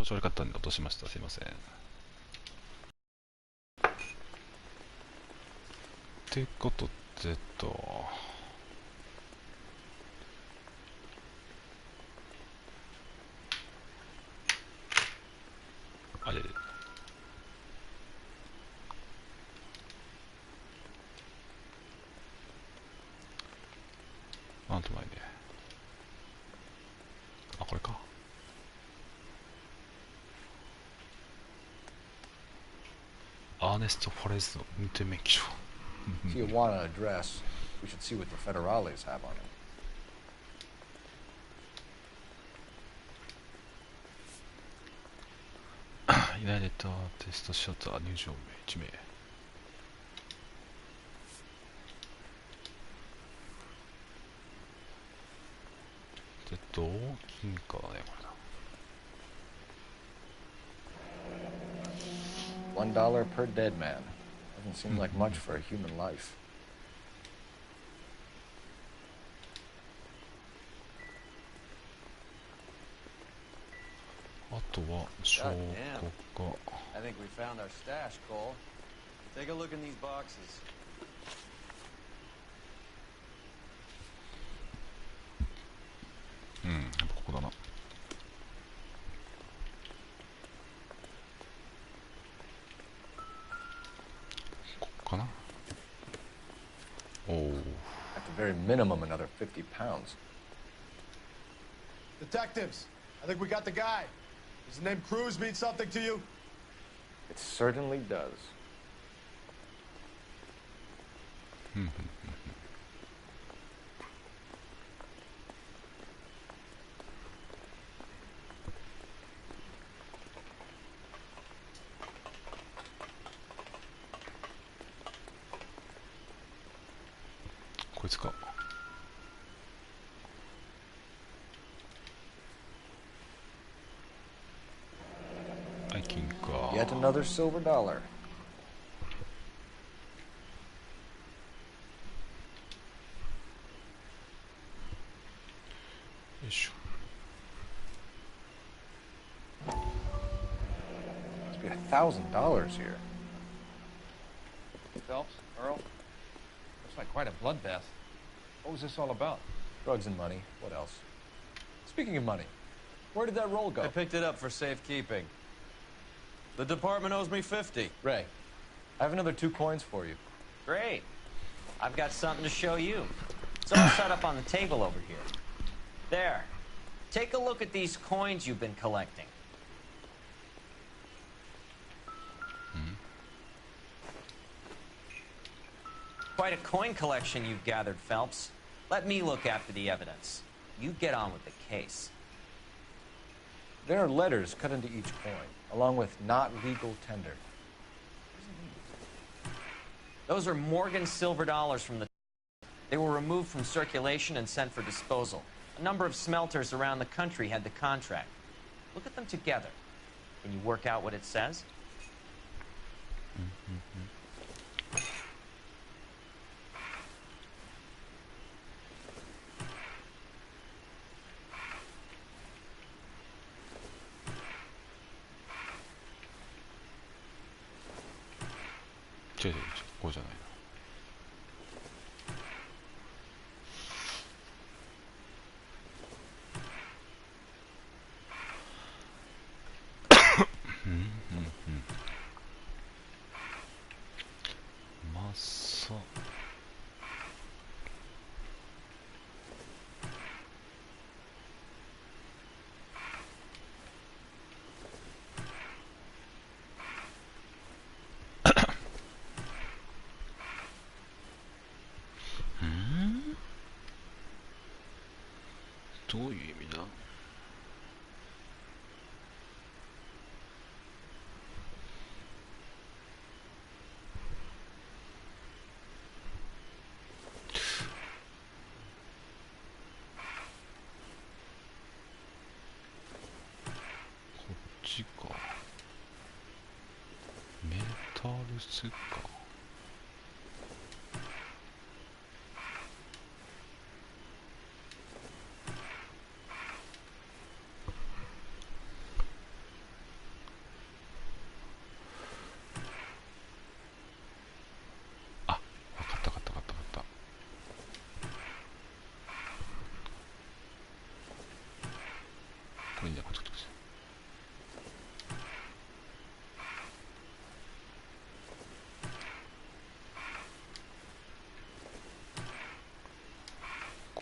調子悪かったんで落としました。すいません。ってことであれなんとないね。あ、これか。アーネスト・フォレスの運転免許証。If you want an address, we should see what the federales have on it. 依頼レター、テストシャッター、入場名、1名。金貨だね、これだ。$1 per dead man. Doesn't seem like much for a human life. あとは証拠が。I think we found our stash, Cole. Take a look in these boxes. やっぱここだな。ここかな。おお。At the very minimum, another 50 pounds. Detectives, I think we got the guy. Does the name Cruz mean something to you? It certainly does. こいつか。愛金か。Yet another silver dollar. よいしょ。Must be $1,000 here. Phelps, Earl, looks like quite a bloodbath. What was this all about? Drugs and money. What else? Speaking of money, where did that roll go? I picked it up for safekeeping. The department owes me 50. Ray, I have another 2 coins for you. Great. I've got something to show you. It's all set up on the table over here. There. Take a look at these coins you've been collecting. Quite a coin collection you've gathered, Phelps. Let me look after the evidence. You get on with the case. There are letters cut into each coin, along with not legal tender. Those are Morgan silver dollars from the... They were removed from circulation and sent for disposal. A number of smelters around the country had the contract. Look at them together. Can you work out what it says?違う、こうじゃないな。まさ。どういう意味だ。こっちか。メタルスか。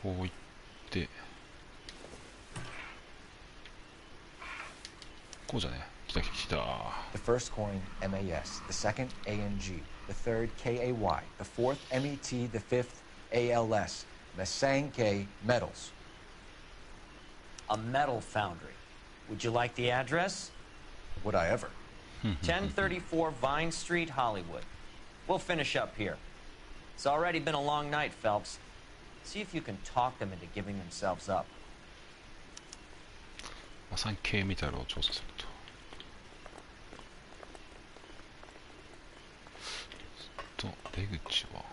こう行ってこうじゃね。来た来た。 The first coin, MAS. The second, ANG. The third, KAY. The fourth, MET. The fifth, ALS. Masanke Metals. A metal foundry. Would you like the address? Would I ever? 1034 Vine Street, Hollywood. We'll finish up here. It's already been a long night, Phelps. See if you can talk them into giving themselves up. マサン系メタルを調査すると。出口は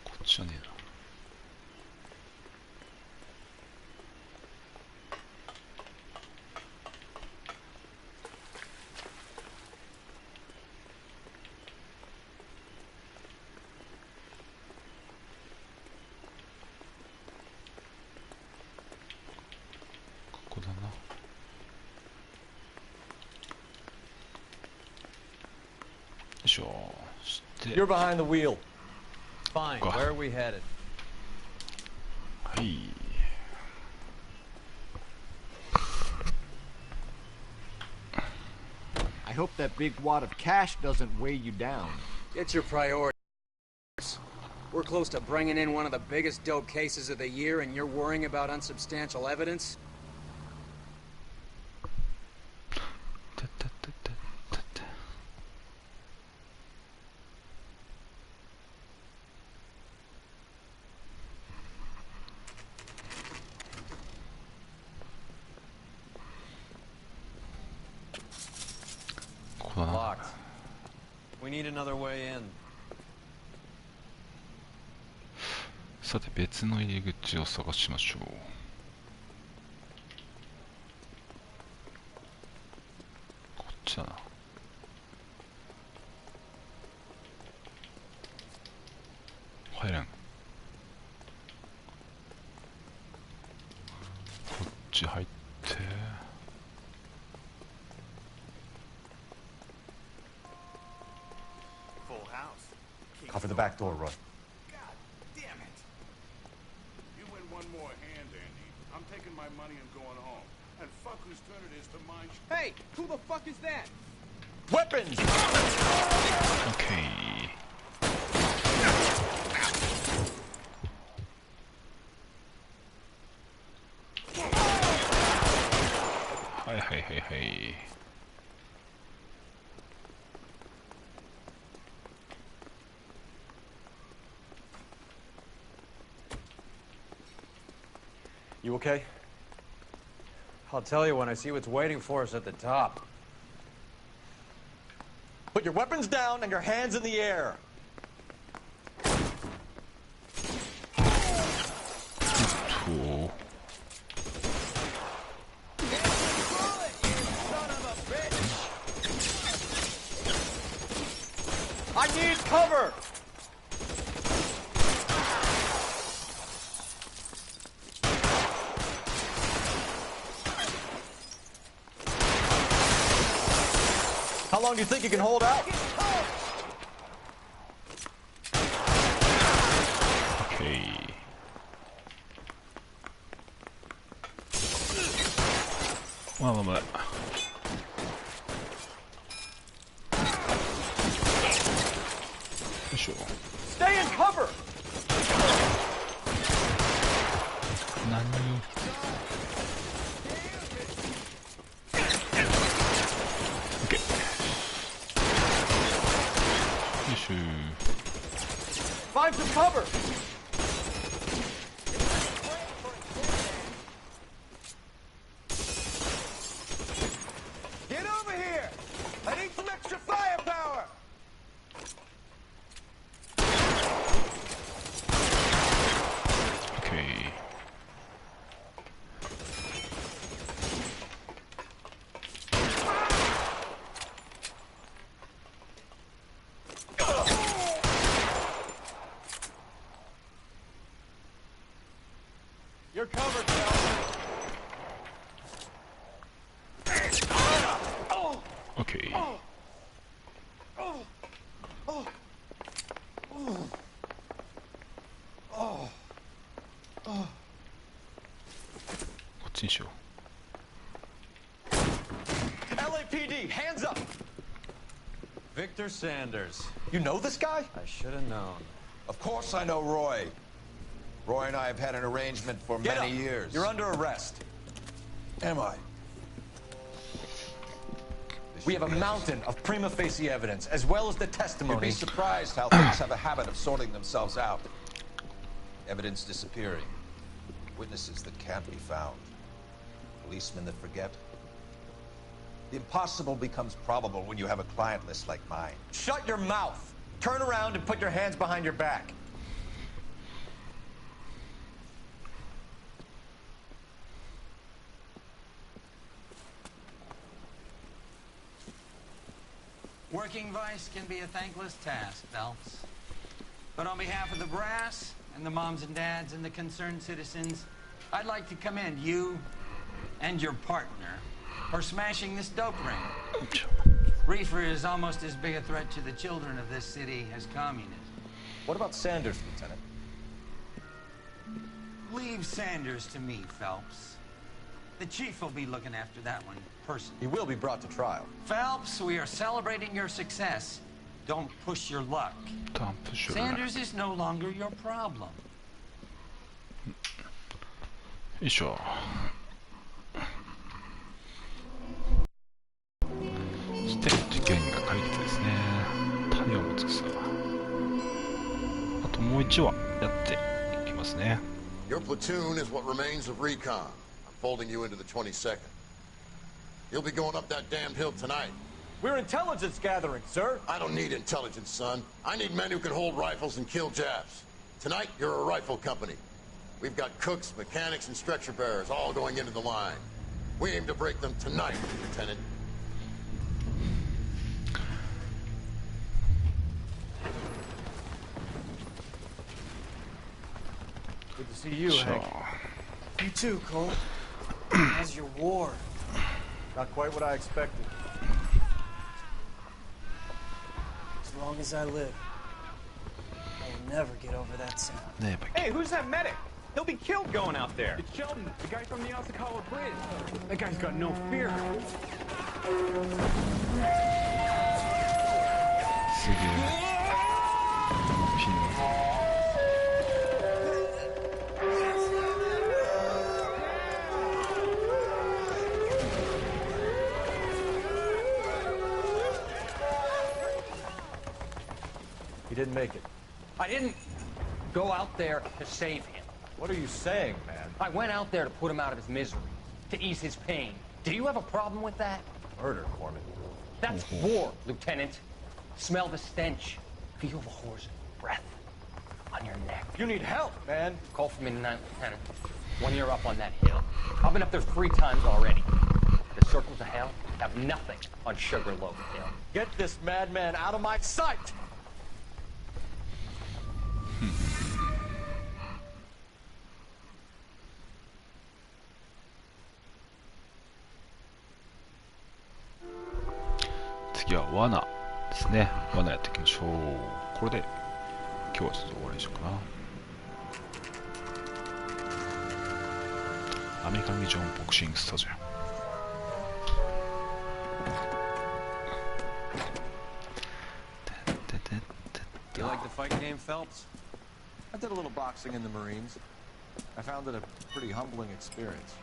こっちじゃねえな。ここだな。よいしょ。して You're behind the wheel. Fine. Go. Where are we headed? はい。 I hope that big wad of cash doesn't weigh you down. Get your priorities. We're close to bringing in one of the biggest dope cases of the year, and you're worrying about unsubstantial evidence? たたたたたた。 ここだな。 Locked. We need another way in. さて別の入り口を探しましょう。こっちだな。入らん。こっち入って。 Cover the back door, Roy. God damn it. You win one more hand, Andy. I'm taking my money and going home. And fuck whose turn it is to mind. Hey, who the fuck is that? Weapons! OK。 はいはいはいはい。 You okay? I'll tell you when I see what's waiting for us at the top. Put your weapons down and your hands in the air. Cool. I need cover! How long do you think you can hold out? OK。 まあまあまあ。よいしょ。 Stay in cover! 何？ Find some cover! Get over here! I need some extra firepower! OK。 You're covered, Phil. Decay。 こっちにしよう。 LAPD, hands up! Victor Sanders. You know this guy? I should have known. Of course I know Roy. Roy and I have had an arrangement for Get many up. years. You're under arrest. Am I? We have a mountain of prima facie evidence, as well as the You'd testimony. be surprised how things have a habit of sorting themselves out. Evidence disappearing. Witnesses that can't be found. Policemen that forget. The impossible becomes probable when you have a client list like mine. Shut your mouth. Turn around and put your hands behind your back. Working vice can be a thankless task, Phelps. But on behalf of the brass and the moms and dads and the concerned citizens, I'd like to commend you and your partner for smashing this dope ring. Reefer is almost as big a threat to the children of this city as communism. What about Sanders, Lieutenant? Leave Sanders to me, Phelps. The chief will be looking after that one personally. He will be brought to trial. Phelps, we are celebrating your success. Don't push your luck. Sanders is no longer your problem. よいしょ。そして事件が解決ですね。種を持つ草。あともう1話やっていきますね。 Your platoon is what remains of recon. I'm folding you into the 22nd. You'll be going up that damned hill tonight. We're intelligence gathering, sir. I don't need intelligence, son. I need men who can hold rifles and kill Japs. Tonight, you're a rifle company. We've got cooks, mechanics, and stretcher bearers all going into the line. We aim to break them tonight, Lieutenant. Good to see you, よいし Hank. ょ。 You too, Cole. How's your war? Not quite what I expected. As long as I live, I will never get over that sound. ねえ、やっぱり Hey, who's that medic? He'll be killed going out there. It's Sheldon, the guy from the Asakawa Bridge. That guy's got no fear. すげえ。ピン。 He didn't make it. I didn't go out there to save him. What are you saying, man? I went out there to put him out of his misery, to ease his pain. Do you have a problem with that? Murder, Corman. That's war, Lieutenant. Smell the stench. Feel the horse's breath on your neck. You need help, man. Call for me tonight, Lieutenant. When you're up on that hill. I've been up there 3 times already. The circles of hell have nothing on Sugarloaf Hill. Get this madman out of my sight! 次は罠ですね。罠やっていきましょう。これで今日はちょっと終わりにしようかな。アメリカンビジョンボクシングスタジアム。 You like the fight game, Phelps? I did a little boxing in the Marines. I found it a pretty humbling experience.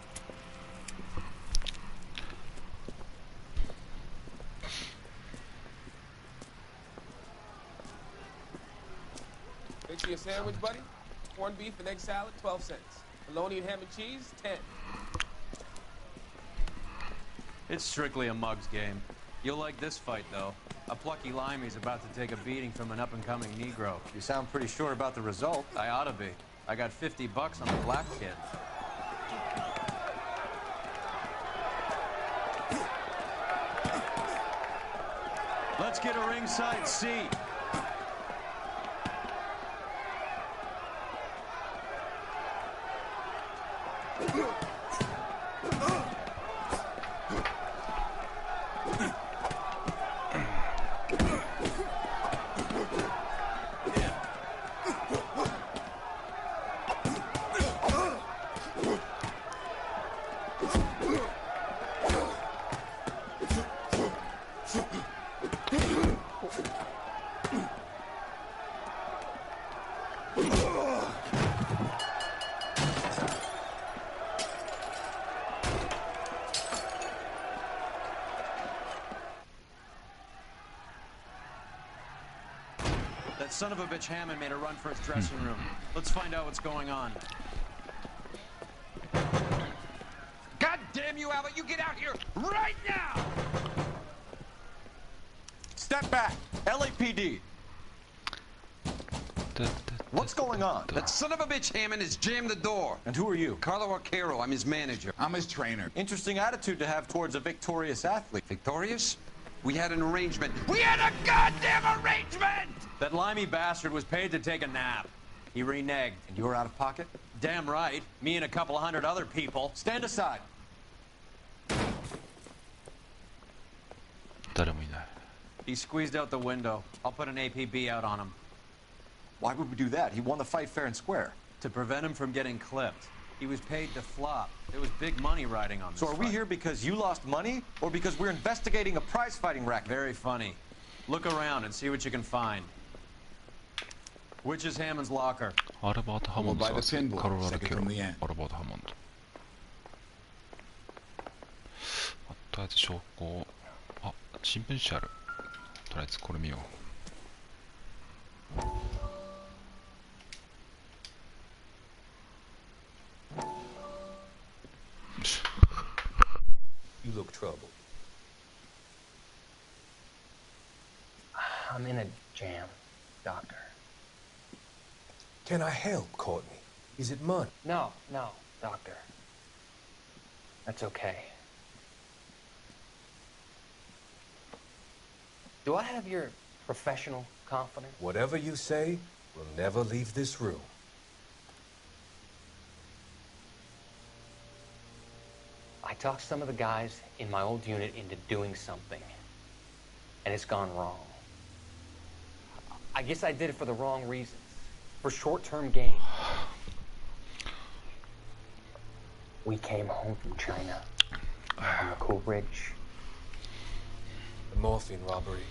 Make you a sandwich, buddy? Corned beef and egg salad, 12 cents. Bologna and ham and cheese, 10. It's strictly a mug's game. You'll like this fight, though. A plucky limey's about to take a beating from an up-and-coming Negro. You sound pretty sure about the result. I ought to be. I got $50 on the black kid. Let's get a ringside seat. son of a bitch Hammond made a run for his dressing room. Let's find out what's going on. God damn you, Albert! You get out here right now! Step back! LAPD! What's going on? That son of a bitch Hammond has jammed the door. And who are you? Carlo Arcaro. I'm his manager. I'm his trainer. Interesting attitude to have towards a victorious athlete. Victorious? We had an arrangement. We had a goddamn arrangement! That limey bastard was paid to take a nap. He reneged. And you were out of pocket? Damn right. Me and a couple hundred other people. Stand aside. 誰もいない。 He squeezed out the window. I'll put an APB out on him. Why would we do that? He won the fight fair and square. To prevent him from getting clipped. He was paid to flop. There was big money riding on this So are we fight. here because you lost money, or because we're investigating a prize-fighting racket? Very funny. Look around and see what you can find. Which is Hammond's locker? アルバート・ハモンド By the 探す pinball, カロラド・ second ケロ from the end. アルバート・ハモンドとりあえず証拠あ、新聞紙あるとりあえずこれ見よう You look troubled. I'm in a jam, Doctor. Can I help, Courtney? Is it money? No, Doctor. That's okay. Do I have your professional confidence? Whatever you say will never leave this room. I talked some of the guys in my old unit into doing something, and it's gone wrong. I guess I did it for the wrong reasons, for short-term gain. We came home from China on the Cool Ridge. The morphine robbery.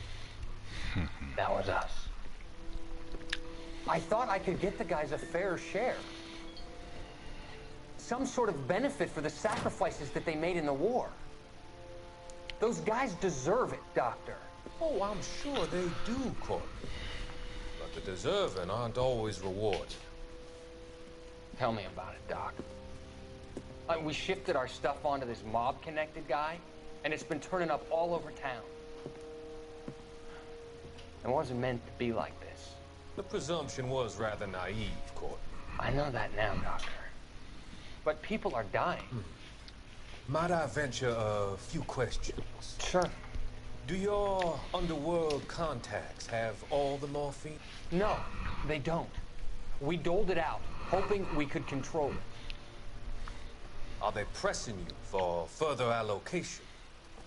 That was us. I thought I could get the guys a fair share. Some sort of benefit for the sacrifices that they made in the war. Those guys deserve it, Doctor. Oh, I'm sure they do, Courtney. But the deserving aren't always rewarded. Tell me about it, Doc. We shifted our stuff onto this mob-connected guy, and it's been turning up all over town. It wasn't meant to be like this. The presumption was rather naive, Courtney. I know that now, Doctor. But people are dying. Might I venture a few questions? Sure. Do your underworld contacts have all the morphine? No, they don't. We doled it out, hoping we could control it. Are they pressing you for further allocation?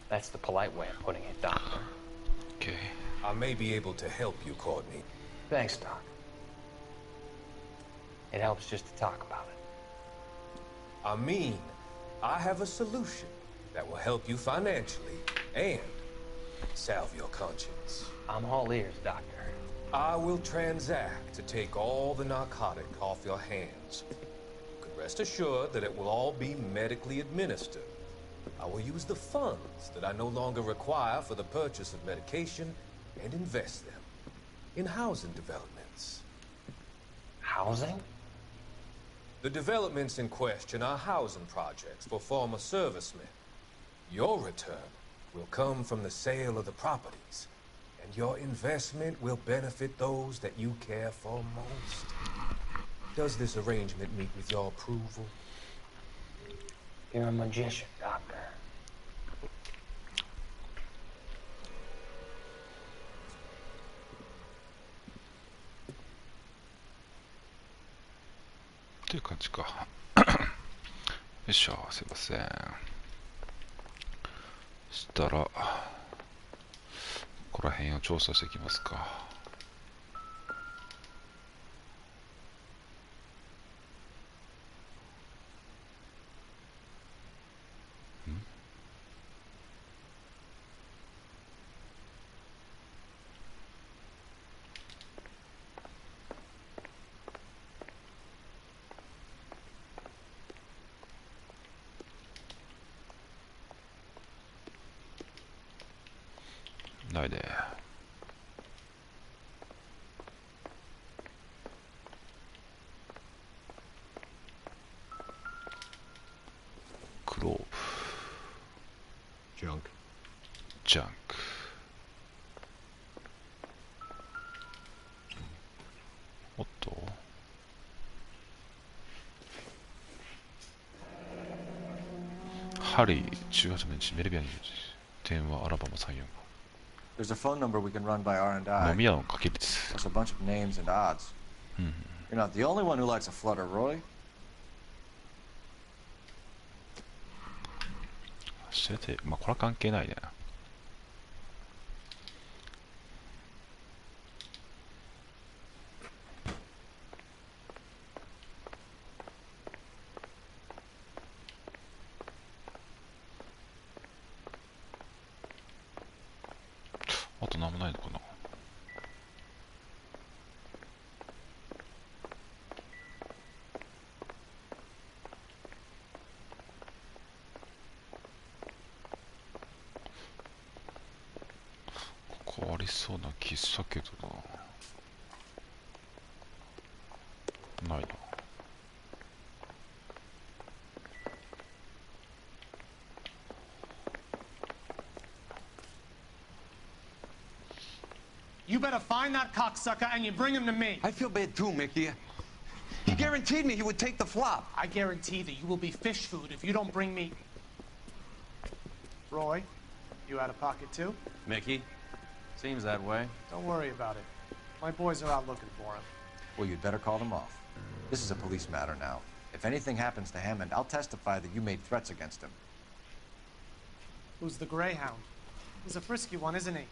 That's the polite way of putting it, Doctor. Okay. I may be able to help you, Courtney. Thanks, Doc. It helps just to talk about it. I mean, I have a solution that will help you financially and salve your conscience. I'm all ears, Doctor. I will transact to take all the narcotic off your hands. You can rest assured that it will all be medically administered. I will use the funds that I no longer require for the purchase of medication and invest them in housing developments. Housing? The developments in question are housing projects for former servicemen. Your return will come from the sale of the properties, and your investment will benefit those that you care for most. Does this arrangement meet with your approval? You're a magician, Doctor.っていう感じか。よいしょ、すいません。したら、ここら辺を調査していきますか。ないで。Junk. ジャンク。おっと。ハリー18日メルビアに電話アラバマ345。 There's a phone number we can run by R&I. 飲み屋のかけ率。 There's a bunch of names and odds. You're not the only one who likes a flutter, Roy. 知れて、まあこれは関係ないね。あと何もないのかな。ここありそうな気したけどな。ないな。You better find that cocksucker and you bring him to me. I feel bad too, Mickey. He guaranteed me he would take the flop. I guarantee that you will be fish food if you don't bring me... Roy, you out of pocket too? Mickey? Seems that way. Don't worry about it. My boys are out looking for him. Well, you'd better call them off. This is a police matter now. If anything happens to Hammond, I'll testify that you made threats against him. Who's the Greyhound? He's a frisky one, isn't he?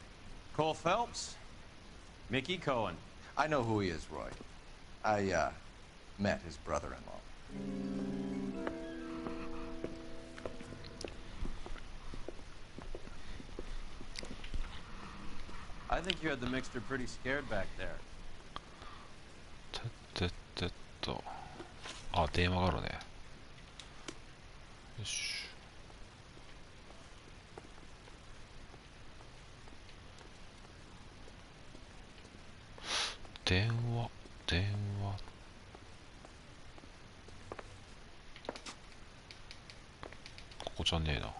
Cole Phelps? Mickey Cohen. I know who he is, Roy. I, met his brother-in-law. I think you had the mixture pretty scared back there. あ、電話があるね。よし。電話。ここじゃねえな。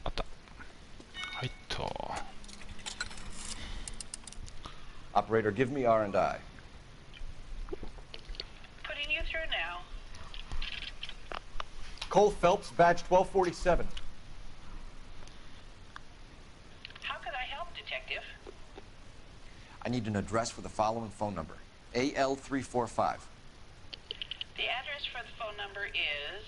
あった。はいと。Operator, give me R&I. Putting you through now. Cole Phelps, badge 1247. How can I help, Detective? I need an address for the following phone number. AL345. The address for the phone number is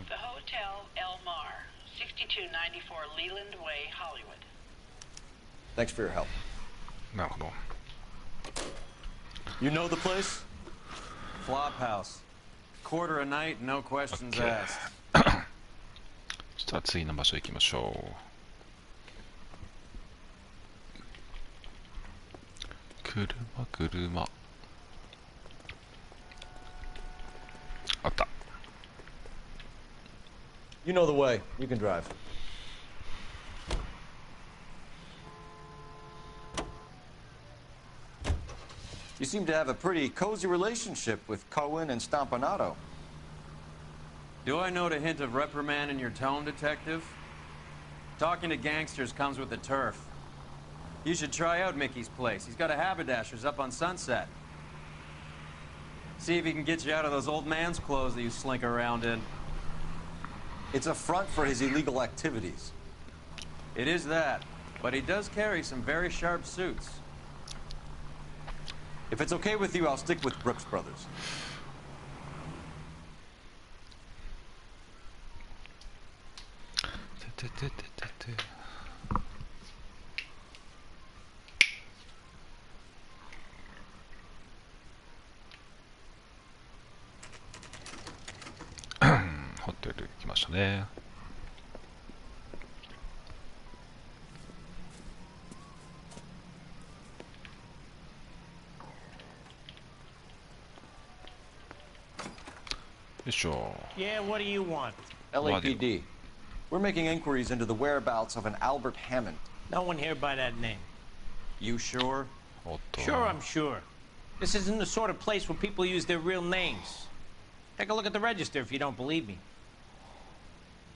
the Hotel El Mar, 6294 Leland Way, Hollywood. Thanks for your help. なるほど。 You know the place? Flop house. Quarter a night, no questions asked. そしたら次の場所行きましょう。車。あった。You know the way. You can drive. You seem to have a pretty cozy relationship with Cohen and Stompanato. Do I note a hint of reprimand in your tone, Detective? Talking to gangsters comes with the turf. You should try out Mickey's place. He's got a haberdasher's up on Sunset. See if he can get you out of those old man's clothes that you slink around in. It's a front for his illegal activities. It is that, but he does carry some very sharp suits. If it's okay with you, I'll stick with Brooks Brothers.ホテル来ましたね。よいしょ。 Yeah, what do you want? LAPD. We're making inquiries into the whereabouts of an Albert Hammond. No one here by that name. You sure? Sure, I'm sure. This isn't the sort of place where people use their real names. Take a look at the register if you don't believe me.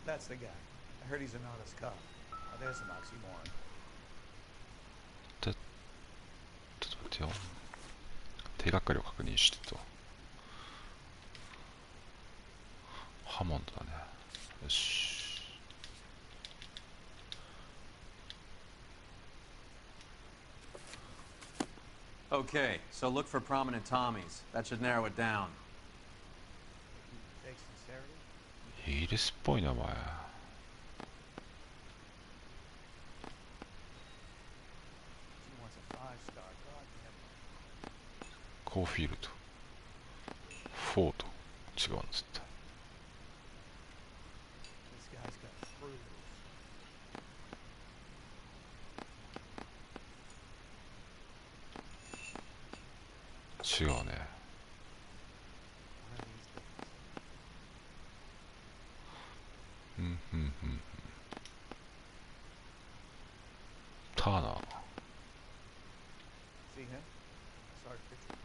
That's the guy. I heard he's an honest cop. Oh, there's an oxymoron. ちょっと待ってよ。手がかりを確認してと。ハモンドだね。よし。Okay, so look for prominent Tommies. That should narrow it down. イギリスっぽい名前。コーフィールド。フォード。違うんですって。違うね。ターナー。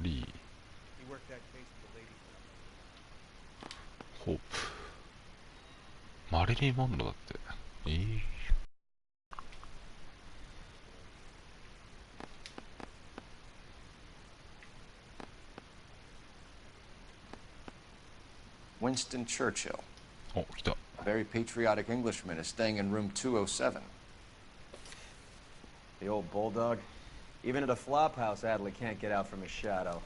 リー。ホープ。マリリン・モンローだって。Winston Churchill. Oh, a very patriotic Englishman is staying in room 207. The old bulldog. Even at a flop house, Adley can't get out from his shadow.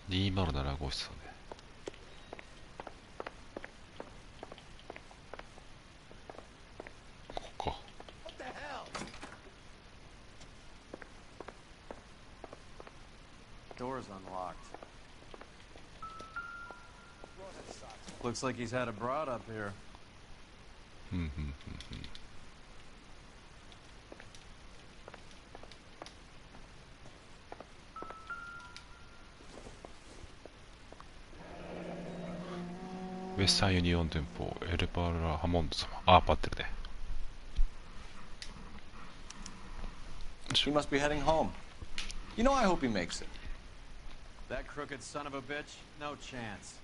207号室だね。ここか。Door's unlocked. Looks like he's had a broad up here. Western Union 店舗、エルバラ・ハモンド様。あ、パってるね。He must be heading home. You know, I hope he makes it. That crooked son of a bitch? No chance.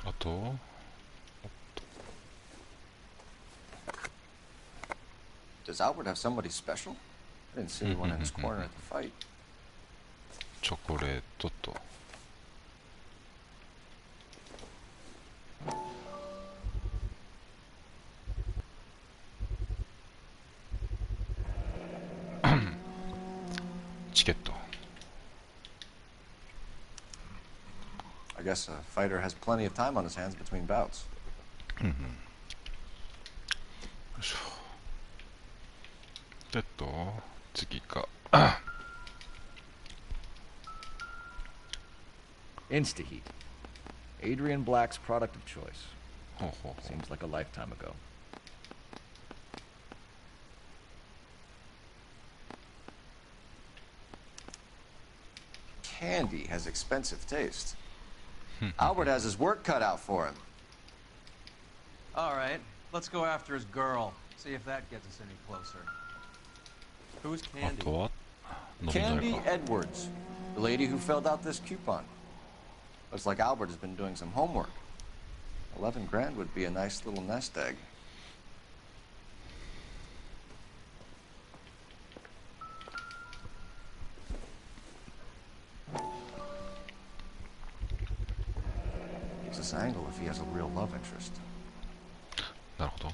あと、Does Albert have somebody special? I didn't see anyone in his corner at the fight. チョコレートと。チケット。I guess a fighter has plenty of time on his hands between bouts. よいしょ。次か。Insta-heat. Adrian Black's product of choice. Seems like a lifetime ago. Candy has expensive taste. Albert has his work cut out for him. All right, let's go after his girl. See if that gets us any closer. Who's Candy? Candy Edwards, the lady who filled out this coupon. Looks like Albert has been doing some homework. 11 grand would be a nice little nest egg. Gives us angle if he has a real love interest. なるほど。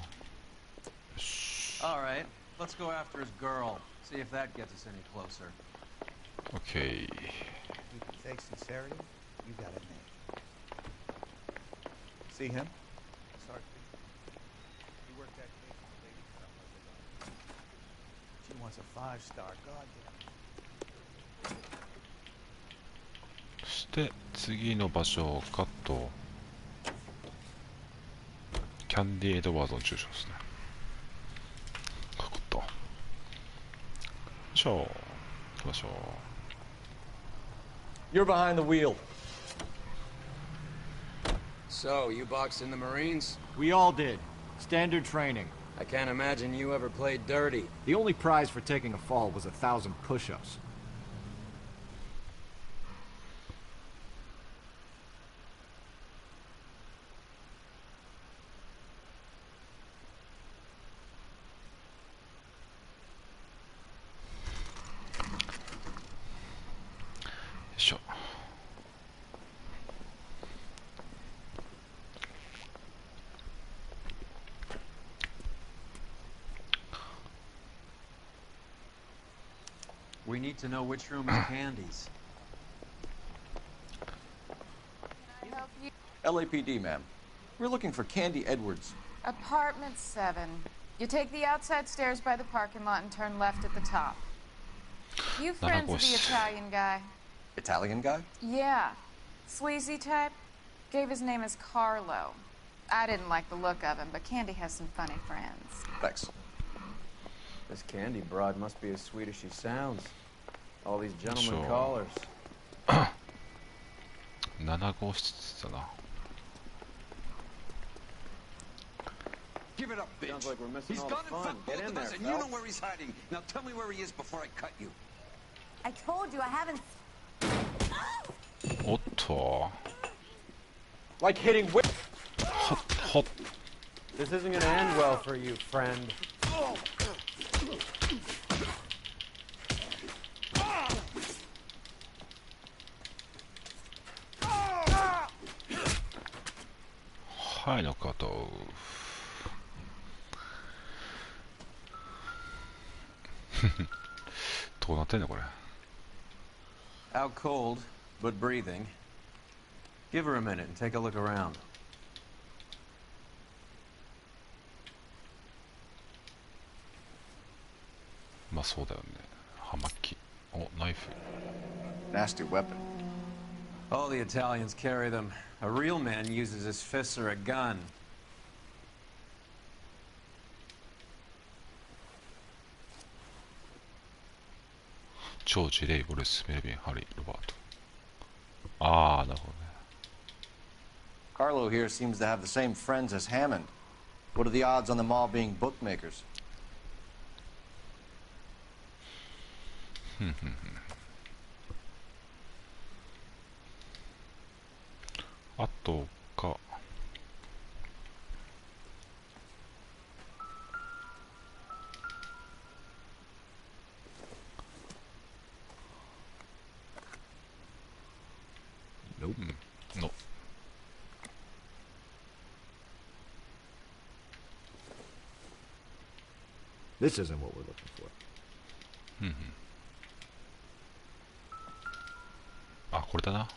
All right, let's go after his girl. See if that gets us any closer. Okay. You can fake sincerity. You got it made. See him? Sorry. He worked that case with the lady from She wants a 5-star. Goddamn. そして次の場所カット。キャンディ・エドワードの住所ですね。ここと。よいしょ。行きましょう。You're behind the wheel. So, you boxed in the Marines? We all did. Standard training. I can't imagine you ever played dirty. The only prize for taking a fall was 1,000 push-ups. We need to know which room is Candy's. Can I help you? LAPD, ma'am. We're looking for Candy Edwards. Apartment 7. You take the outside stairs by the parking lot and turn left at the top. You friends with the Italian guy? Italian guy? Yeah. Sleazy type? Gave his name as Carlo. I didn't like the look of him, but Candy has some funny friends. Thanks. This Candy broad must be as sweet as she sounds. All these gentlemen callers. 7号室だな。Give it up, bitch. Sounds like we're missing He's all gone the and fun. fucked Get both in of us, there, and you know Phelps. where he's hiding. Now tell me where he is before I cut you. I told you I haven't. おっと。 Like hitting whip. ほっほっ。 This isn't gonna end well for you, friend. Hi, Nokato. Out cold, but breathing. Give her a minute and take a look around. まあそうだよね。葉巻。お、ナイフ。 Nasty weapon. All the Italians carry them. A real man uses his fists or a gun. 超ジレイ、ブルース、メルビン、ハリー、ロバート。ああ、なるほどね。Carlo here seems to have the same friends as Hammond. What are the odds on them all being bookmakers? あとか。Nope. No. This isn't what we're looking for. あ、これだな。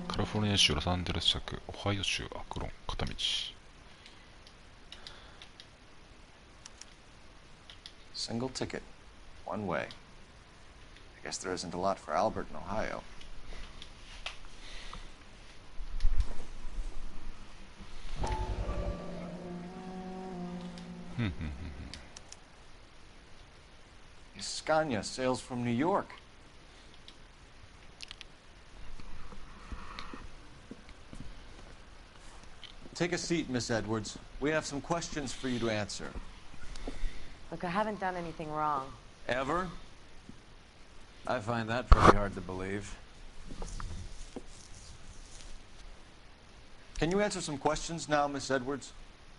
カリフォルニア州ロサンゼルス州、オハイオ州アクロン、片道。Single ticket. One way. I guess there isn't a lot for Albert in Ohio. Scania sails from New York. Take a seat, Miss Edwards. We have some questions for you to answer. Look, I haven't done anything wrong. Ever? I find that pretty hard to believe. Can you answer some questions now, Miss Edwards?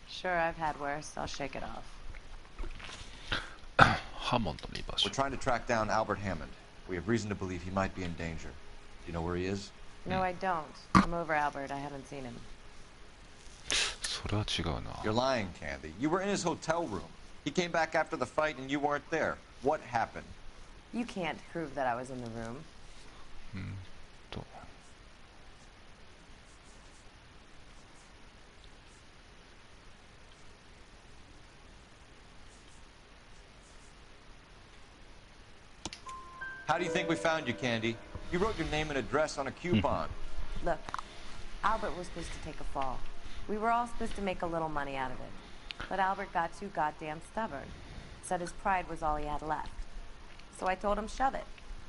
Sure, I've had worse. I'll shake it off. We're trying to track down Albert Hammond. We have reason to believe he might be in danger. Do you know where he is? No, I don't. I'm over Albert. I haven't seen him. それは違うな。 You're lying, Candy. You were in his hotel room. He came back after the fight and you weren't there. What happened? You can't prove that I was in the room. How do you think we found you, Candy? You wrote your name and address on a coupon. Look, Albert was supposed to take a fall. We were all supposed to make a little money out of it. But Albert got too goddamn stubborn. Said his pride was all he had left. So I told him, shove it.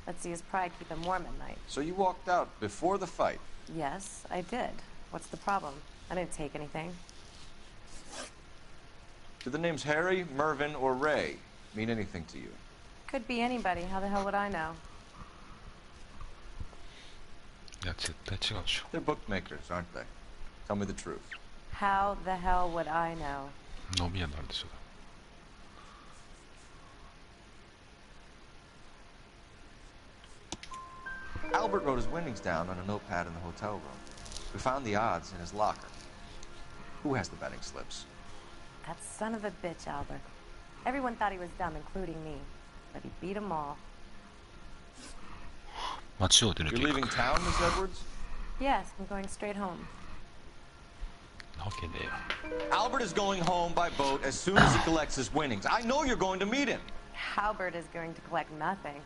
Let's see his pride keep him warm at night. So you walked out before the fight? Yes, I did. What's the problem? I didn't take anything. Do the names Harry, Mervyn, or Ray mean anything to you? Could be anybody. How the hell would I know? いや、絶対違うでしょ。 They're bookmakers, aren't they? Tell me the truth. How the hell would I know? 飲み屋になるでしょ。Albert wrote his winnings down on a notepad in the hotel room. We found the odds in his locker. Who has the betting slips? That son of a bitch, Albert. Everyone thought he was dumb, including me. But he beat them all. You're leaving town, Miss Edwards? Yes, I'm going straight home. Albert is going home by boat as soon as he collects his winnings. I know you're going to meet him. Albert is going to collect nothing.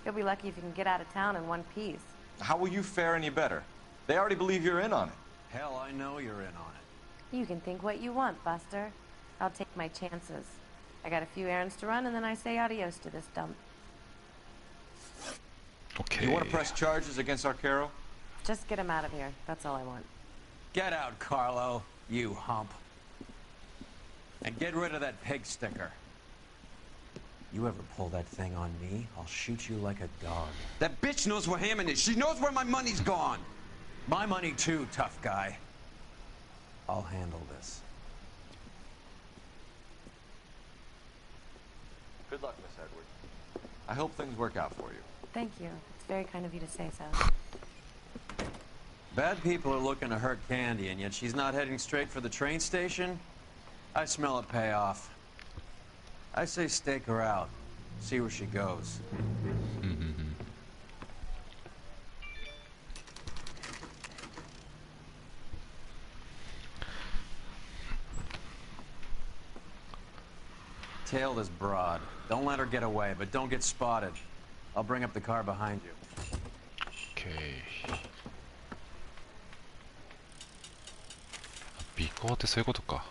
He'll be lucky if he can get out of town in one piece. How will you fare any better? They already believe you're in on it. Hell, I know you're in on it. You can think what you want, Buster. I'll take my chances. I got a few errands to run, and then I say adios to this dump. Okay. You want to press charges against Arcaro? Just get him out of here. That's all I want. Get out, Carlo, you hump. And get rid of that pig sticker. You ever pull that thing on me, I'll shoot you like a dog. That bitch knows where Hammond is. She knows where my money's gone. My money too, tough guy. I'll handle this. Good luck, Miss Edwards. I hope things work out for you. Thank you. It's very kind of you to say so. Bad people are looking to hurt Candy, and yet she's not heading straight for the train station? I smell a payoff. I say stake her out. See where she goes. Tail this broad. Don't let her get away, but don't get spotted. I'll bring up the car behind you. Okay. 尾行ってそういうことか。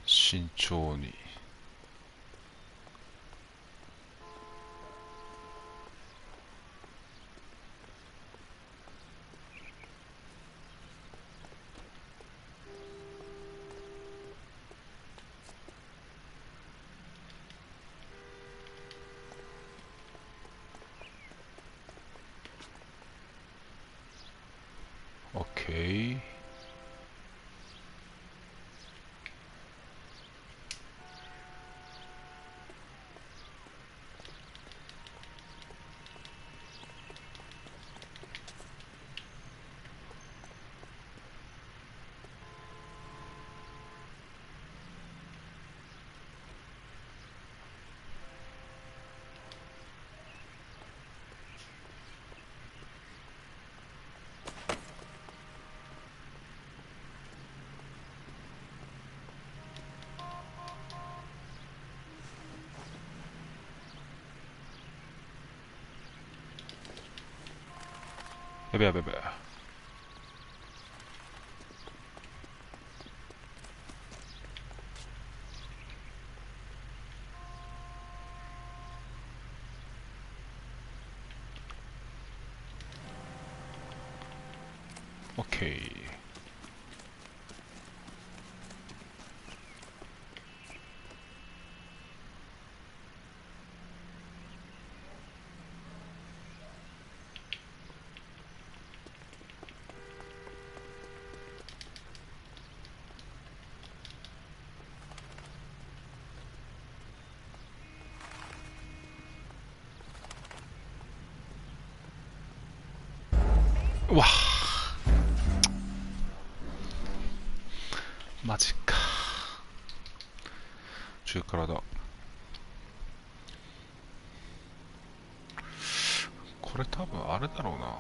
慎重に。OK。やべやべやべ。オッケー。うわマジか中辛だこれ多分あれだろうな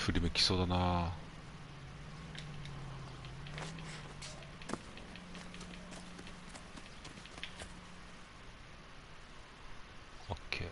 振り向きそうだな。オッケー。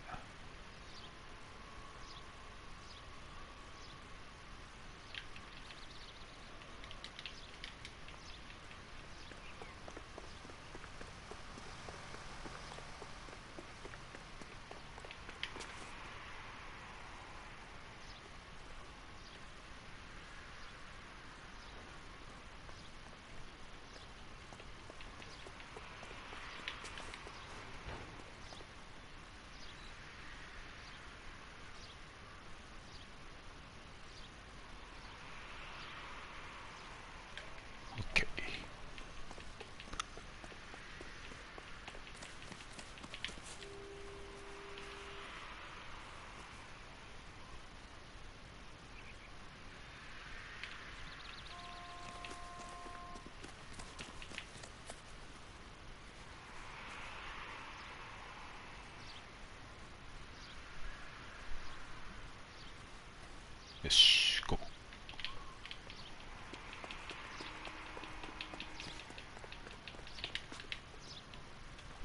よし、行こう。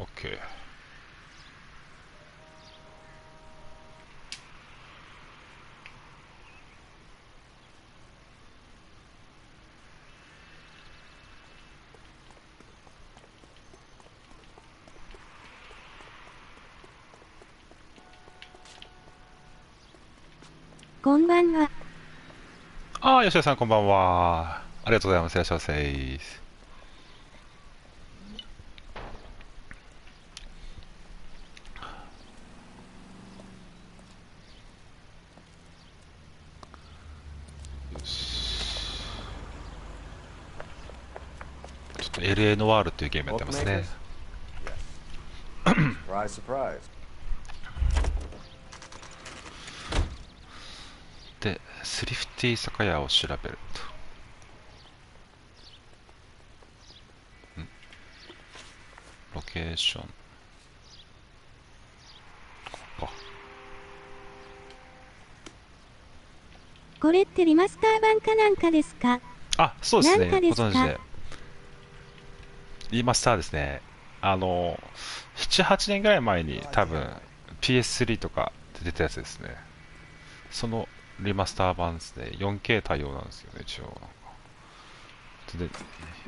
オッケー。こんばんは。ああ、吉田さんこんばんは。ありがとうございます。いらっしゃいませ。ちょっと L.A. ノワールっていうゲームやってますね。で、スリフティ酒屋を調べると。ロケーション。ここか。これってリマスター版かなんかですか？あ、そうですね。なんかですか？ご存知で。リマスターですね。7、8年ぐらい前に多分 PS3 とかで出たやつですね。そのリマスター版ですね。4K 対応なんですよね、一応。で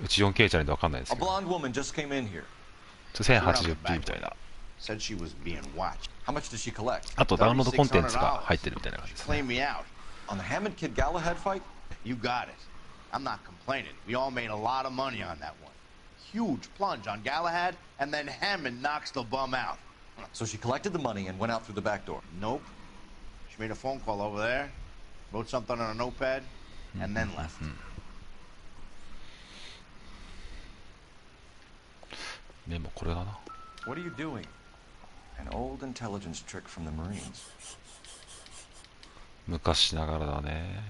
うち 4K じゃないと分かんないですけど。1080p みたいな。あとダウンロードコンテンツが入ってるみたいな感じですね。On the Hammond Kid Galahad fight, you got it. I'm not complaining. We all made a lot of money on that one. Huge plunge on Galahad, and then Hammond knocks the bum out. So she collected the money and went out through the back door? Nope. She made a phone call over there, wrote something on a notepad, and then left. メモこれだな。What are you doing? An old intelligence trick from the Marines. 昔ながらだね。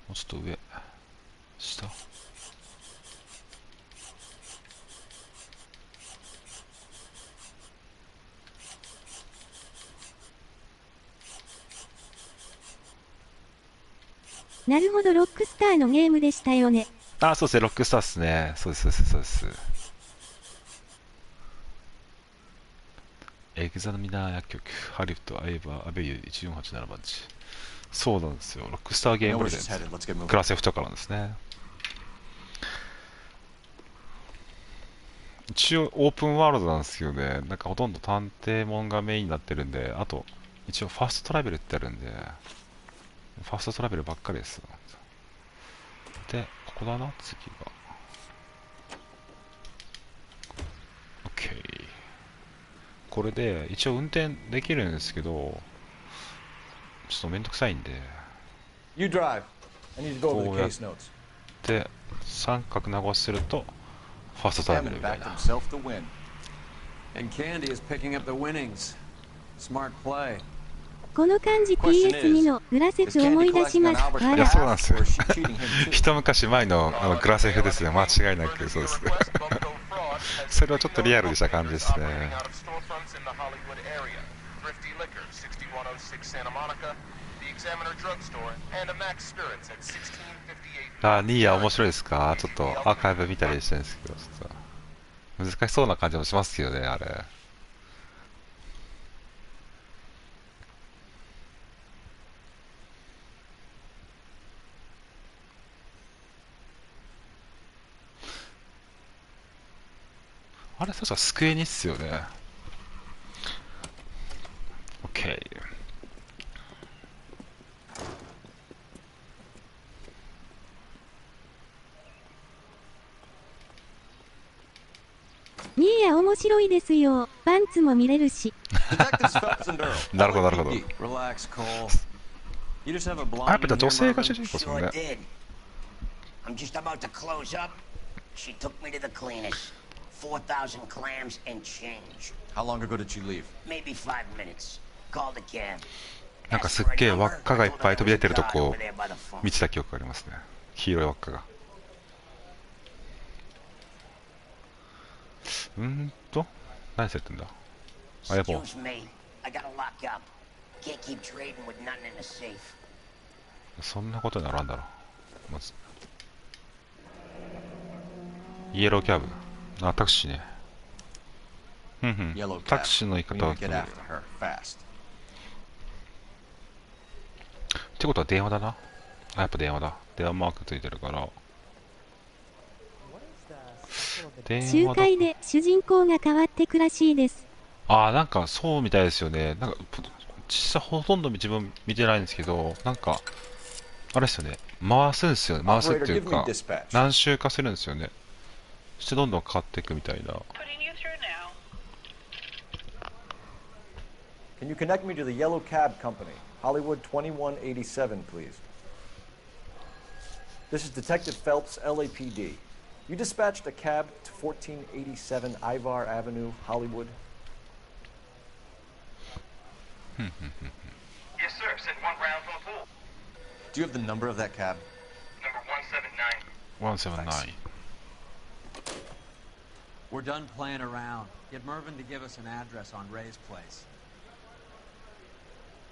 もうちょっと上、下。なるほど、ロックスターのゲームでしたよね。あ、そうですね、ロックスターですね。そうです、そうです、そうです。エグザミナー薬局、ハリウッド、アイバー、アベユー、1487番地。そうなんですよ、ロックスターゲームボーイで、クラス F とかなんですね。一応オープンワールドなんですよね。なんかほとんど探偵もんがメインになってるんで、あと、一応ファーストトラベルってあるんで、ファーストトラベルばっかりです。で、ここだな、次が。OK。これで、一応運転できるんですけど、ちょっとめんどくさいんで、こうやって三角長押しすると、ファーストトラベルみたいな。この漢字 PS2 のグラセフ思い出します。いや、そうなんですよ。一昔前のグラセフですね、間違いなくそうですね。それはちょっとリアルでした感じですね。the Hollywood area, Thrifty Liquor, 6106 Santa Monica, the Examiner Drugstore, and a Max Spirits at 1658. ニーヤ面白いですか？ちょっとアーカイブ見たりしてるんですけど、ちょっと難しそうな感じもしますけどね、あれ。あれ、確かスクエニっすよね。OK。ニーヤ面白いですよ。パンツも見れるし。なるほど、なるほど。やっぱ女性が主人公ですもんね。I'm just about to close up. She took me to the cleaners. 4,000 clams and change. How long ago did she leave? Maybe 5 minutes. Called a cab. なんかすっげえ輪っかがいっぱい飛び出てるとこを見てた記憶がありますね。黄色い輪っかが。何されてんだ？あ、やっぱ。Excuse me. I gotta lock up. Can't keep trading with nothing in the safe. そんなことにならんだろう。まず。イエローキャブ。あ、タクシーね。タクシーの言い方は。ってことは電話だな。あ、やっぱ電話だ。電話マークついてるから。集会で主人公が変わってくらしいです。あ、なんかそうみたいですよね。なんか実際ほとんど自分見てないんですけど、なんかあれですよね。回すんですよね。回すっていうか何周かするんですよね。そしてどんどん変わっていくみたいな。Can you connect me to the Yellow Cab Company, Hollywood 2187, please? This is Detective Phelps, LAPD. You dispatched a cab to 1487 Ivar Avenue, Hollywood? Yes, sir. Sent one round from the pool. Do you have the number of that cab? Number 179. 179. We're done playing around. Get Mervyn to give us an address on Ray's place.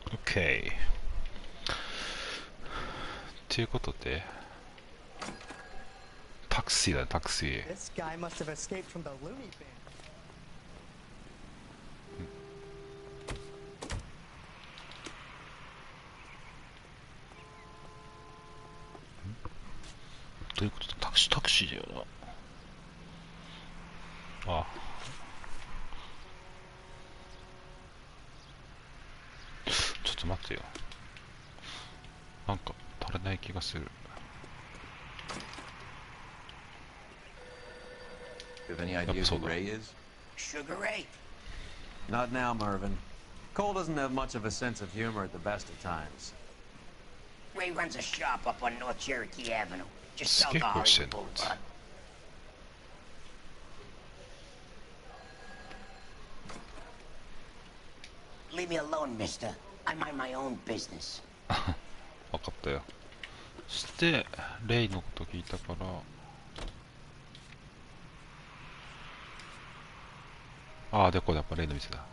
OK。ということで、タクシーだね、タクシー。This guy must have escaped from the loony bin. どういうことだ？タクシーだよな。ああ。ちょっと待ってよ。なんか足りない気がする。Do you have any idea who Ray is? Sugar Ray? Not now, Mervyn. Cole doesn't have much of a sense of humor at the best of times. Ray runs a shop up on North Cherokee Avenue. Just south of Hollywood Boulevard. Leave me alone, mister. I mind my own business. 分かったよ。そしてレイのこと聞いたから、ああ、でこれやっぱレイの店だ。よ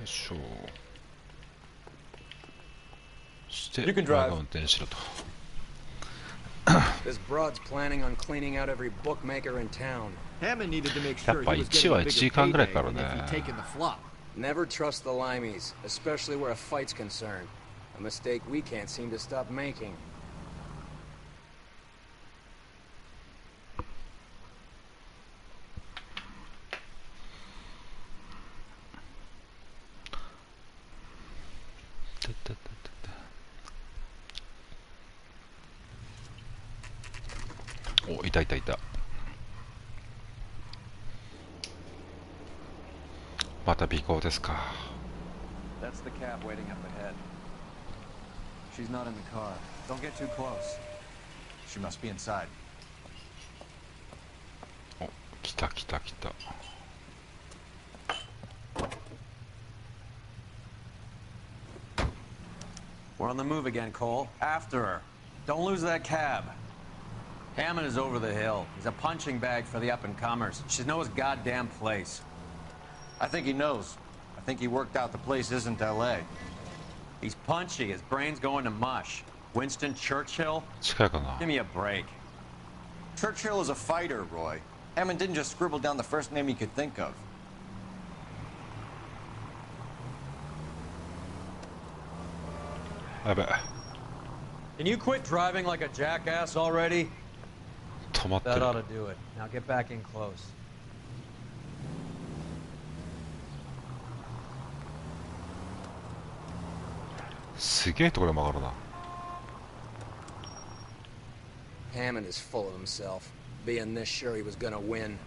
いしょ。そして前が運転しろと。This broad's planning on cleaning out every bookmaker in town. やっぱ1は1時間ぐらいからね。Never trust the limeys, especially where a fight's concerned. A mistake we can't seem to stop making. Oh, いた。また尾行ですか。That's the cab waiting up ahead. She's not in the car. Don't get too close. She must be inside. お、来た。We're on the move again, Cole. After her. Don't lose that cab. Hammond is over the hill. He's a punching bag for the up-and-comers. Should know his goddamn place. I think he knows. I think he worked out the place isn't L.A. He's punchy. His brain's going to mush. Winston Churchill? Give me a break. Churchill is a fighter, Roy. Hammond didn't just scribble down the first name he could think of. Can you quit driving like a jackass already? That ought to do it. Now get back in close. Hammond is full of himself, being this sure he was gonna win.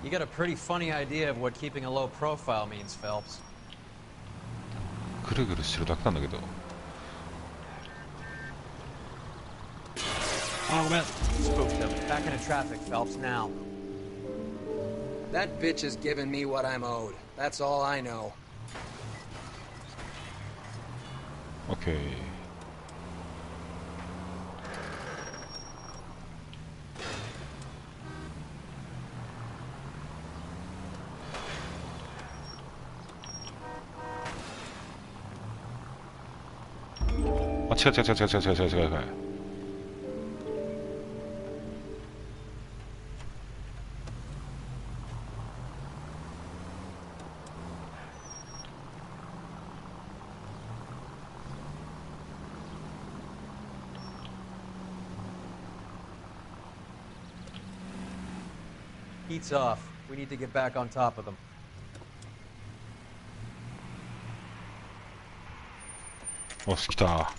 You got a pretty funny idea of what keeping a low profile means, Phelps. ぐるぐるしてるだけなんだけど。あ、ごめん。Spooked him. Back into traffic, Phelps, now. That bitch is giving me what I'm owed. That's all I know. Okay. 아, 제가. Heat's off. We need to get back on top of them.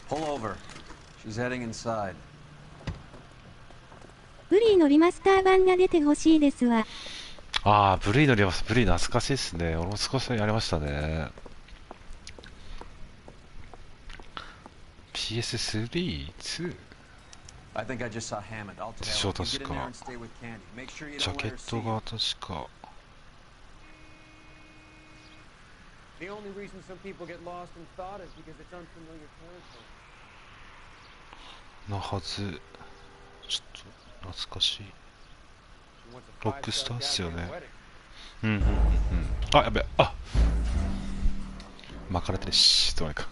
Pull over. She's heading inside. ブリーのリマスター版が出てほしいですわ。ああ、ブリーのリマスター、ブリー懐かしいですね。俺も少しやりましたね。PS3、2? I think I just saw Hammond. I'll tell you. Get in there and stay with Candy. Make sure you don't let her see you. The only reason some people get lost in thought is because it's unfamiliar territory. なはず。ちょっと懐かしい。ロックスターっすよね。あ、やべ、あ、巻かれてるし、どうにか。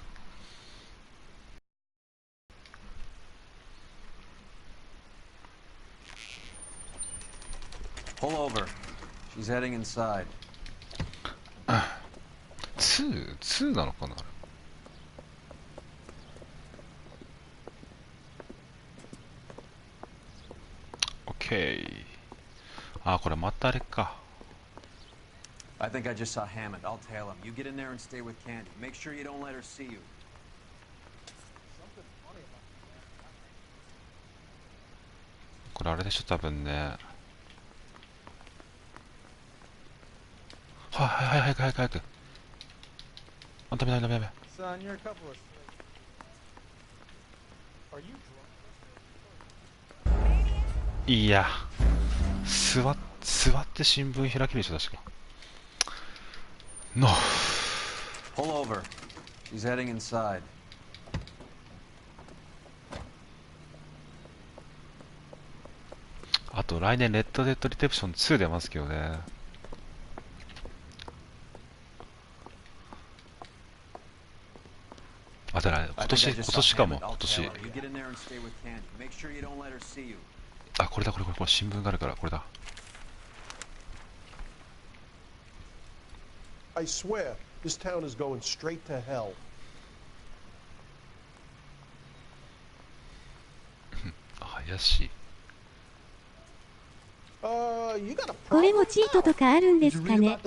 Pull over. She's heading inside. 2なのかな。OK。あ、これまたあれか。I think I just saw Hammond. I'll tail him. You get in there and stay with Candy. Make sure you don't let her see you. これあれでしょ、多分ね。早く。あ、ダメ。Son, you're a couple of... Are you drunk? いや、座って新聞開けるでしょ、確か。No. Pull over. She's heading inside. あと来年レッドデッドリテプション2出ますけどね。あ、だから今年かも、今年。あ、これ新聞があるからこれだ。I swear, this town is going straight to hell. 怪しい。これもチートとかあるんですかね。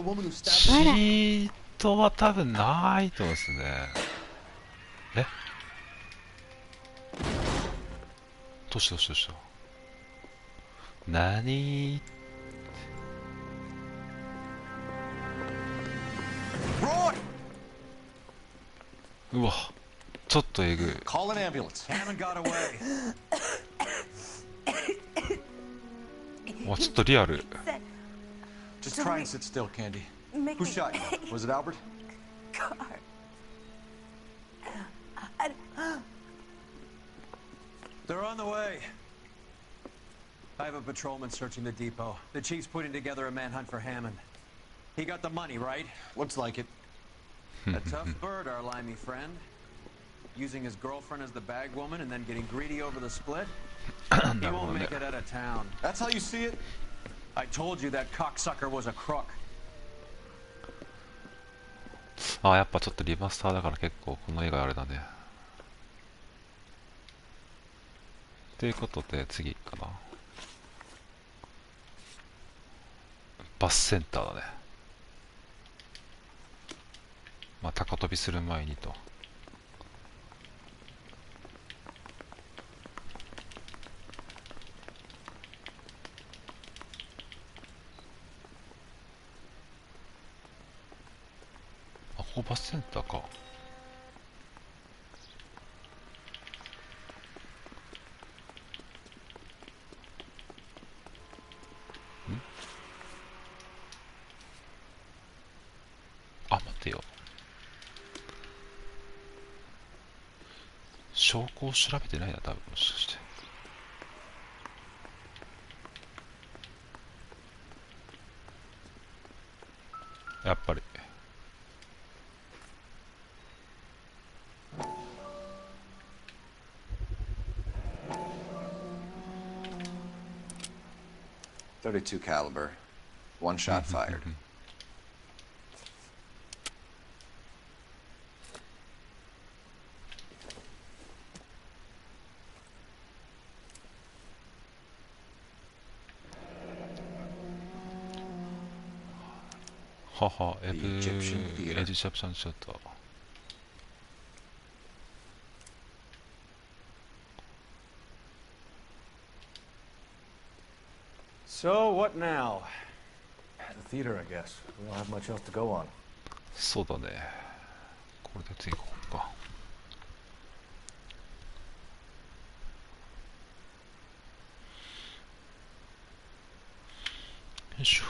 チートは多分ないと思うんですね。え、どうしたどうしたどうした、なにー、うわ、ちょっとえぐい。Call an ambulance. Hammond got away. わ、ちょっとリアル。 Just try and sit still, Candy. Who shot you? Was it Albert? They're on the way. I have a patrolman searching the depot. The chief's putting together a manhunt for Hammond. He got the money, right? Looks like it. A tough bird, our limey friend. Using his girlfriend as the bag woman and then getting greedy over the split. He won't make it out of town. That's how you see it? I told you that cocksucker was a crook. あ、やっぱちょっとリマスターだから結構この映画あれだね。ということで次かな。バスセンターだね。まあ高飛びする前にと。あ、ここバスセンターか。あ、待ってよ。証拠を調べてないな、多分。もしかして。やっぱり。.32 caliber, one shot fired. Haha, Egyptian shooter. So, what now? The theater, I guess. We don't have much else to go on. そうだね。これで次行こうか。よいしょ。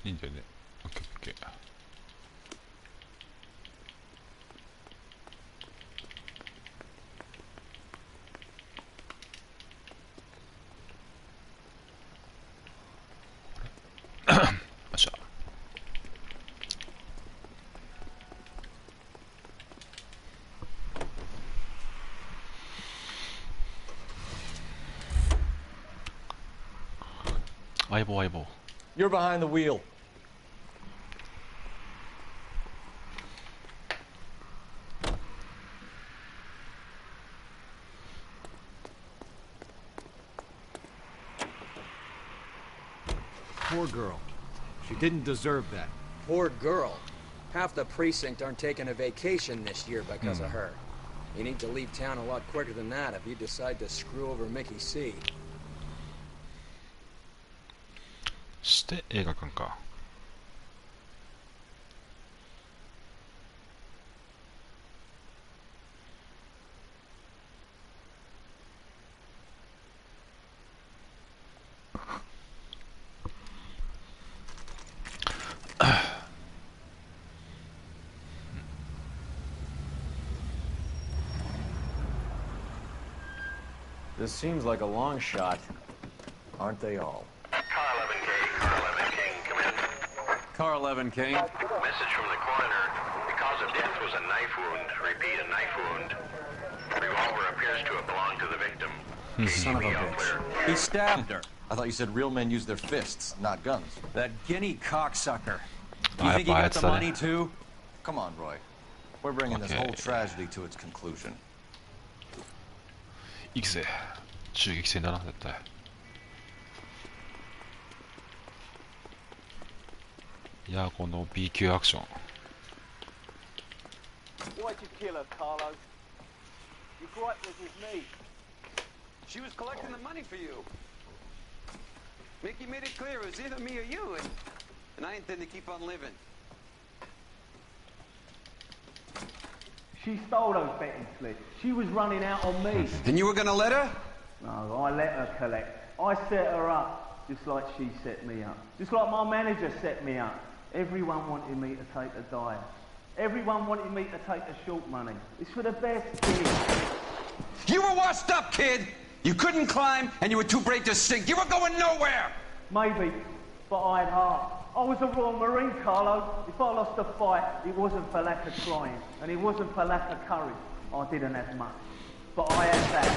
いいんだよね。オッケーオッケー。よっしゃ。相棒相棒。You're behind the wheel. Poor girl. She didn't deserve that. Poor girl. Half the precinct aren't taking a vacation this year because of her. You need to leave town a lot quicker than that if you decide to screw over Mickey C. して映画館か。This seems like a long shot. Aren't they all? Car 11 King. Message from the coroner. The cause of death was a knife wound. Repeat, a knife wound. Revolver appears to have belonged to the victim. Son of a bitch. He stabbed her. I thought you said real men use their fists, not guns. That guinea cocksucker. You think he got the money too? Come on, Roy. We're bringing this whole tragedy to its conclusion. 行くぜ。銃撃戦だな、絶対。いや、この B 級アクション。Why'd you kill her, Carlo? Your gripe was with me. She was collecting the money for you. Mickey made it clear it was either me or you, and I intend to keep on living. She stole those betting slips. She was running out on me. And you were gonna let her? No, I let her collect. I set her up, just like she set me up. Just like my manager set me up. Everyone wanted me to take a dive. Everyone wanted me to take the short money. It's for the best kid. You were washed up, kid! You couldn't climb, and you were too brave to sink. You were going nowhere! Maybe, but I had heart. I was a Royal Marine, Carlo. If I lost a fight, it wasn't for lack of trying, and it wasn't for lack of courage. I didn't have much, but I had that.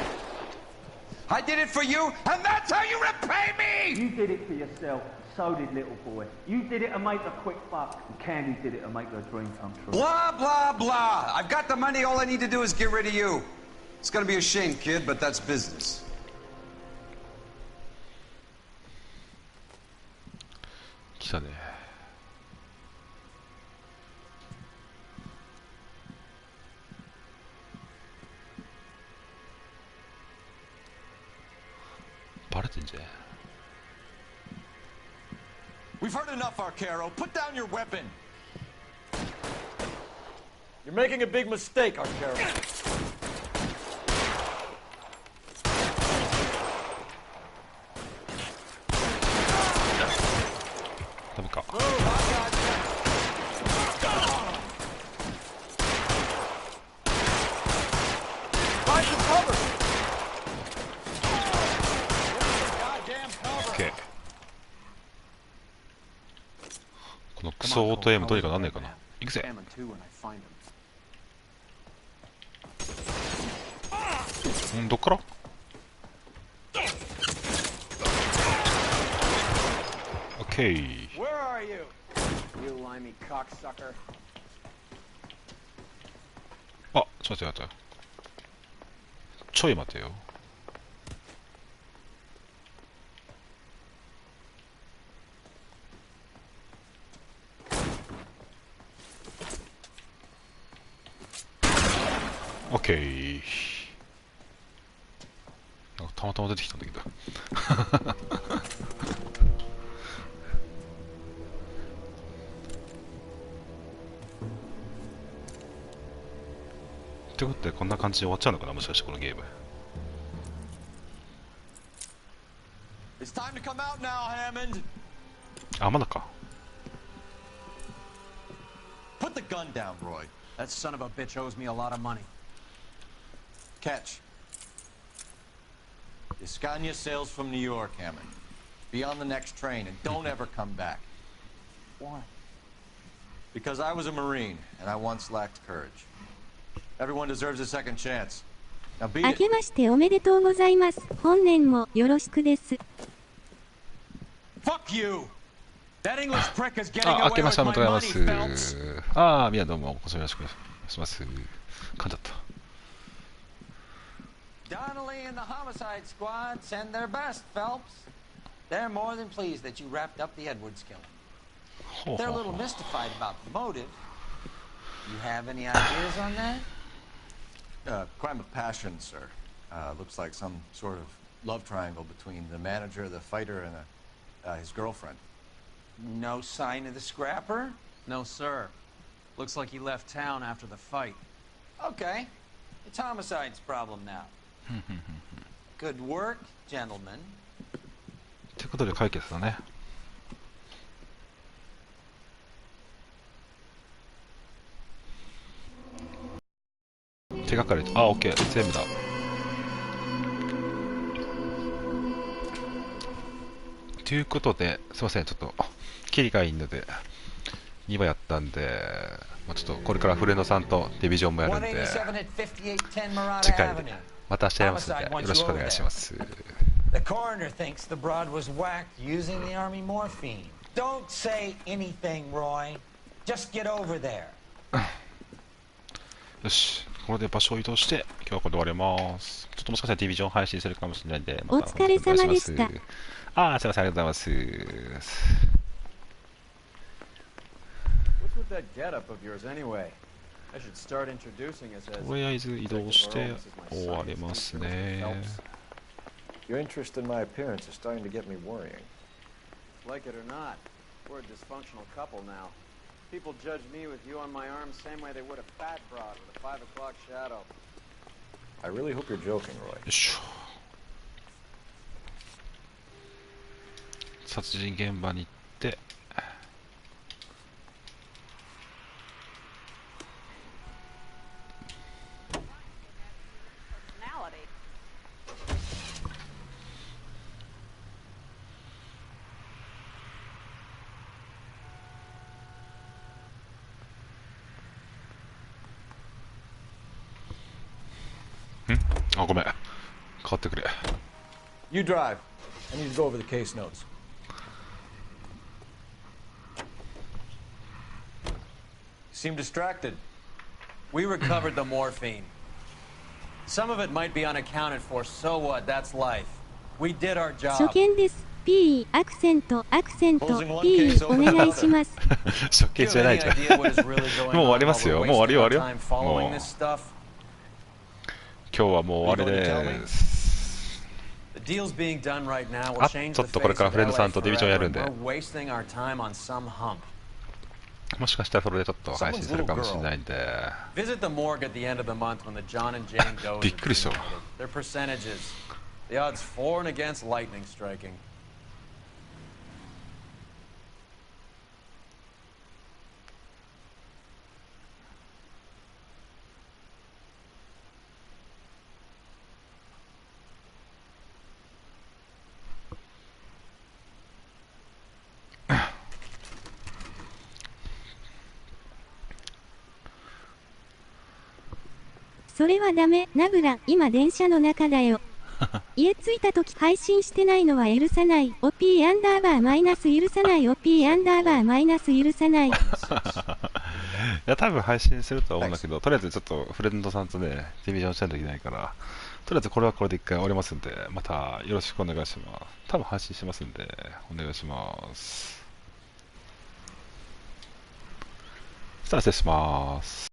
I did it for you, and that's how you repay me! You did it for yourself. So did little boy. You did it to make a quick buck, and Candy did it to make her dream come true. Blah, blah, blah. I've got the money. All I need to do is get rid of you. It's gonna be a shame, kid, but that's business. 来たね。バレてんじゃん。We've heard enough, Arcaro. Put down your weapon. You're making a big mistake, Arcaro. Find some cover. OK。このクソオートエイムどうにかなんねえかな。行くぜ。どっから？OK。Where are you? You limey cocksucker. あ、ちょっと待って。ちょい待てよ。オッケー。なんかたまたま出てきたんだけど。ってことでこんな感じで終わっちゃうのかな、もしかしてこのゲーム。あ、まだか。Put the gun down, Roy. That son of a bitch owes me a lot of money. Catch. Escania sails from New York, Hammond. Be on the next train and don't ever come back. Why? Because I was a Marine and I once lacked courage. Everyone deserves a second chance. Now beat 明けましておめでとうございます。本年もよろしくです。Fuck you! That English prick is getting あ、明け away ましてお with めでとう my ござい money, ます。Phelps. ああ、みやどうも、よろしくお願いします。噛んじゃった。Donnelly and the homicide squad send their best, Phelps. They're more than pleased that you wrapped up the Edwards killing. They're a little mystified about the motive. You have any ideas on that? Crime of passion, sir. Looks like some sort of love triangle between the manager, the fighter, and his girlfriend. No sign of the scrapper? No, sir. Looks like he left town after the fight. Okay. It's homicide's problem now. Good work, gentlemen. ってことで解決だね。手がかり、あ、OK、全部だ。ということで、すいません、ちょっと、キリがいいので、2話やったんで、まあ、ちょっとこれからフレンドさんとディビジョンもやるんで、次回でまた明日やりますので、よろしくお願いします。The coroner thinks the broad was whacked using the army morphine. Don't say anything, Roy. Just get over there. よし、これで場所を移動して、今日はこれで終わります。ちょっともしかしたらディビジョン配信するかもしれないんで、お疲れ様でした。ああ、すいません、ありがとうございます。とりあえず移動して終わりますね。Your interest in my appearance is starting to get me worrying. Like it or not, we're a dysfunctional couple now. People judge me with you on my arm same way they would a fat broad with a 5 o'clock shadow. I really hope you're joking, Roy. よいしょ。殺人現場に行って、あ、ごめん。変わってくれ。You drive. I need to go over the case notes. Seem distracted. We recovered the morphine. Some of it might be unaccounted for, so what? That's life. We did our job. 初見です。P アクセント P お願いします。初見じゃないじゃん。もう終わりますよ。もう終わりよ。もう今日はもう終わりです。ちょっとこれからフレンドさんとディビジョンやるんで、もしかしたらそれでちょっと配信するかもしれないんで。びっくりしたわ。それはダメ、ナブラ、今電車の中だよ。家着いた時配信してないのは許さない。OP_- 許さない。OP_- 許さない。いや、多分配信するとは思うんだけど、とりあえずちょっとフレンドさんとね、ディビジョンしないといけないから、とりあえずこれはこれで一回終わりますんで、またよろしくお願いします。多分配信しますんで、お願いします。そしたら失礼します。